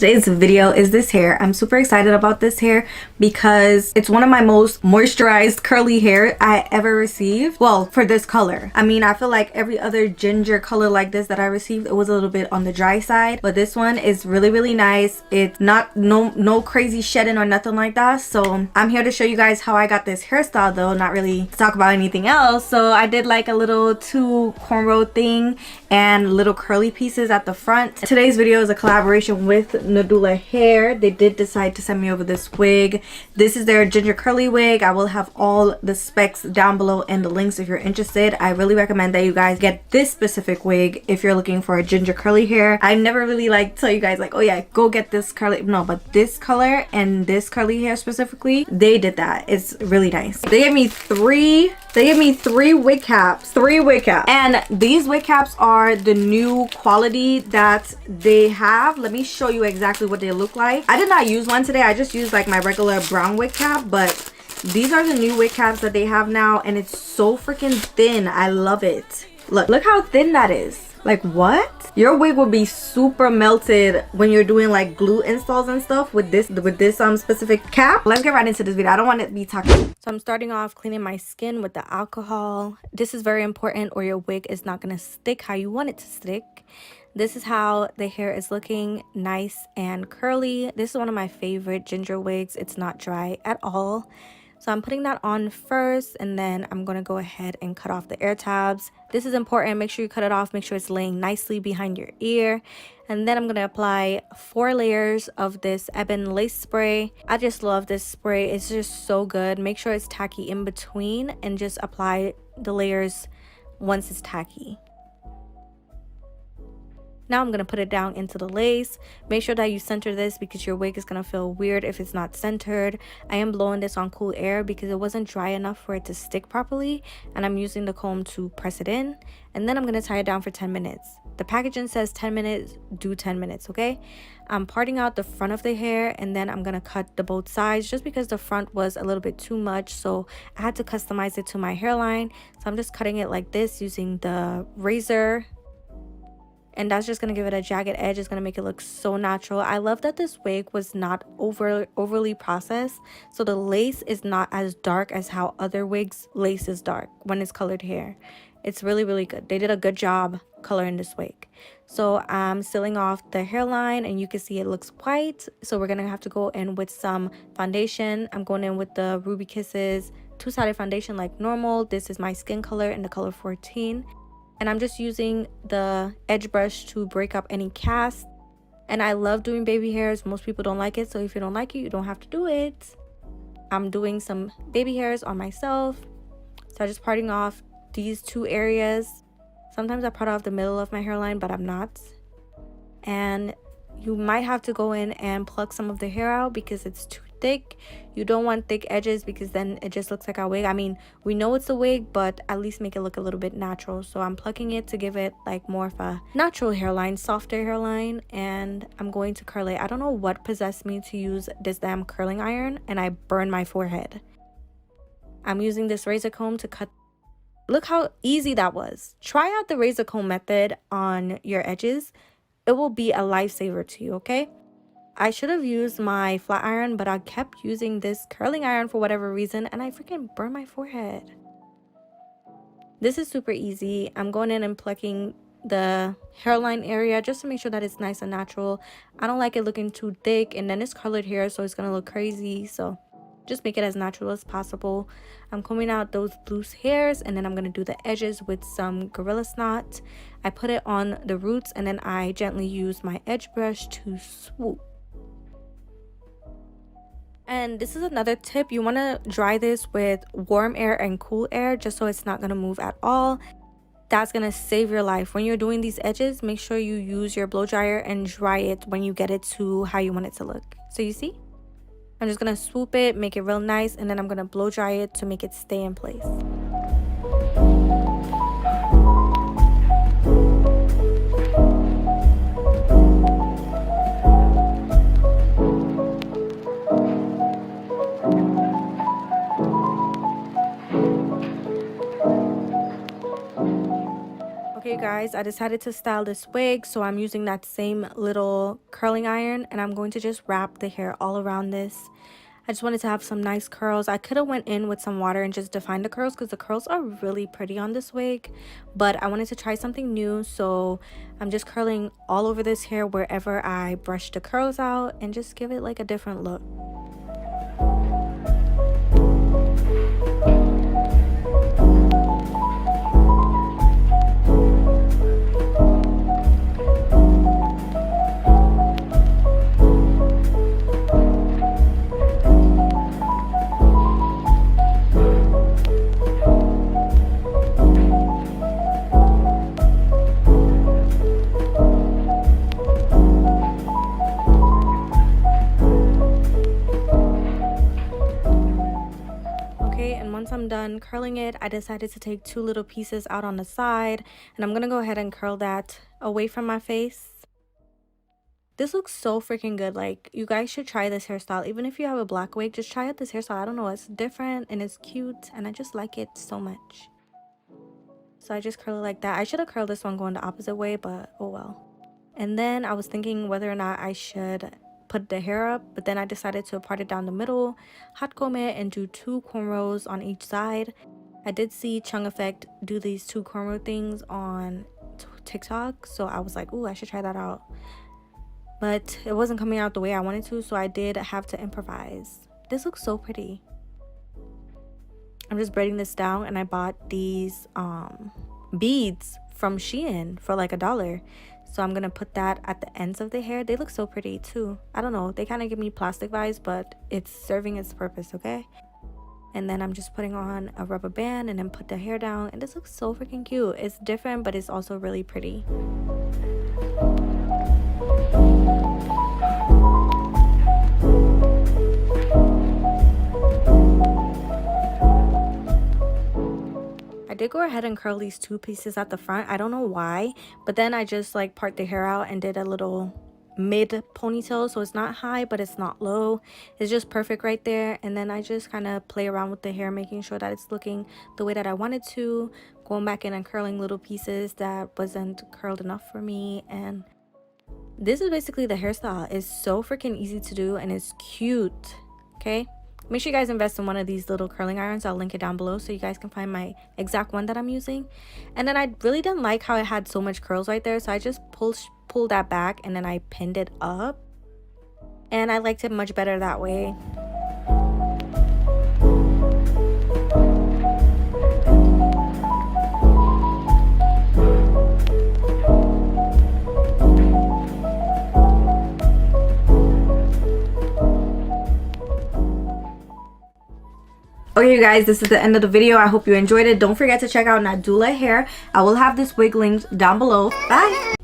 today's video is this hair. I'm super excited about this hair because it's one of my most moisturized curly hair I ever received. Well, for this color. I mean, I feel like every other ginger color like this that I received, it was a little bit on the dry side, but this one is really nice. It's not no crazy shedding or nothing like that. So I'm here to show you guys how I got this hairstyle, though not really to talk about anything else. So I did like a little two cornrow thing and little curly pieces at the front. Today's video is a collaboration with Nadula Hair. They did decide to send me over this wig. This is their ginger curly wig. I will have all the specs down below and the links if you're interested. I really recommend that you guys get this specific wig if you're looking for a ginger curly hair. I never really like tell you guys like, oh yeah, go get this curly. No, but this color and this curly hair specifically, they did that. It's really nice. They gave me three wig caps. And these wig caps are the new quality that they have. Let me show you exactly what they look like. I did not use one today. I just used like my regular brown wig cap, but these are the new wig caps that they have now, and it's so freaking thin. I love it. Look how thin that is. Like, what? Your wig will be super melted when you're doing like glue installs and stuff with this specific cap. Let's get right into this video. I don't want to be talking. So I'm starting off cleaning my skin with the alcohol. This is very important or your wig is not going to stick how you want it to stick. This is how the hair is looking, nice and curly. This is one of my favorite ginger wigs. It's not dry at all. So I'm putting that on first, and then I'm going to go ahead and cut off the ear tabs. This is important. Make sure you cut it off. Make sure it's laying nicely behind your ear. And then I'm going to apply 4 layers of this ebon lace spray. I just love this spray. It's just so good. Make sure it's tacky in between and just apply the layers once it's tacky. Now I'm going to put it down into the lace. Make sure that you center this because your wig is going to feel weird if it's not centered. I am blowing this on cool air because it wasn't dry enough for it to stick properly. And I'm using the comb to press it in. And then I'm going to tie it down for 10 minutes. The packaging says 10 minutes, do 10 minutes, okay? I'm parting out the front of the hair, and then I'm going to cut the both sides just because the front was a little bit too much. So I had to customize it to my hairline. So I'm just cutting it like this using the razor. And that's just going to give it a jagged edge. It's going to make it look so natural. I love that this wig was not overly processed. So the lace is not as dark as how other wigs lace is dark when it's colored hair. It's really good. They did a good job coloring this wig. So I'm sealing off the hairline, and you can see it looks white. So we're going to have to go in with some foundation. I'm going in with the Ruby Kisses two-sided foundation like normal. This is my skin color in the color 14. And I'm just using the edge brush to break up any cast. And I love doing baby hairs. Most people don't like it. So if you don't like it, you don't have to do it. I'm doing some baby hairs on myself. So I'm just parting off these 2 areas. Sometimes I part off the middle of my hairline, but I'm not. And you might have to go in and pluck some of the hair out because it's too thick. You don't want thick edges because then it just looks like a wig. I mean, we know it's a wig, but at least make it look a little bit natural. So I'm plucking it to give it like more of a natural hairline, softer hairline, and I'm going to curl it. I don't know what possessed me to use this damn curling iron, and I burned my forehead. I'm using this razor comb to cut. Look how easy that was. Try out the razor comb method on your edges. It will be a lifesaver to you, okay? I should have used my flat iron, but I kept using this curling iron for whatever reason, and I freaking burned my forehead. This is super easy. I'm going in and plucking the hairline area just to make sure that it's nice and natural. I don't like it looking too thick, and then it's colored hair, so it's going to look crazy. So just make it as natural as possible. I'm combing out those loose hairs, and then I'm going to do the edges with some Gorilla Snot. I put it on the roots, and then I gently use my edge brush to swoop. And this is another tip. You want to dry this with warm air and cool air just so it's not going to move at all. That's going to save your life. When you're doing these edges, make sure you use your blow dryer and dry it when you get it to how you want it to look. So you see? I'm just going to swoop it, make it real nice, and then I'm going to blow dry it to make it stay in place. Okay guys, I decided to style this wig, so I'm using that same little curling iron, and I'm going to just wrap the hair all around this. I just wanted to have some nice curls. I could have went in with some water and just defined the curls because the curls are really pretty on this wig, but I wanted to try something new, so I'm just curling all over this hair wherever I brush the curls out and just give it like a different look. Once I'm done curling it, I decided to take two little pieces out on the side, and I'm gonna go ahead and curl that away from my face. This looks so freaking good. Like, you guys should try this hairstyle. Even if you have a black wig, just try out this hairstyle. I don't know, it's different and it's cute, and I just like it so much. So I just curl it like that. I should have curled this one going the opposite way, but oh well. And then I was thinking whether or not I should put the hair up, but then I decided to part it down the middle, hot comb it, and do two cornrows on each side. I did see Chung Effect do these two cornrow things on TikTok, so I was like, ooh, I should try that out. But it wasn't coming out the way I wanted to, so I did have to improvise. This looks so pretty. I'm just braiding this down, and I bought these beads from Shein for like $1. So I'm gonna put that at the ends of the hair. They look so pretty too. I don't know, they kind of give me plastic vibes, but it's serving its purpose, okay? And then I'm just putting on a rubber band and then put the hair down, and this looks so freaking cute. It's different, but it's also really pretty. I did go ahead and curl these two pieces at the front. I don't know why, but then I just like part the hair out and did a little mid ponytail, so it's not high but it's not low. It's just perfect right there. And then I just kind of play around with the hair, making sure that it's looking the way that I wanted to, going back in and curling little pieces that wasn't curled enough for me. And this is basically the hairstyle. It's so freaking easy to do and it's cute. Okay, make sure you guys invest in one of these little curling irons. I'll link it down below so you guys can find my exact one that I'm using. And then I really didn't like how it had so much curls right there, so I just pulled that back and then I pinned it up, and I liked it much better that way. Okay, you guys, this is the end of the video. I hope you enjoyed it. Don't forget to check out Nadula Hair. I will have this wig linked down below. Bye!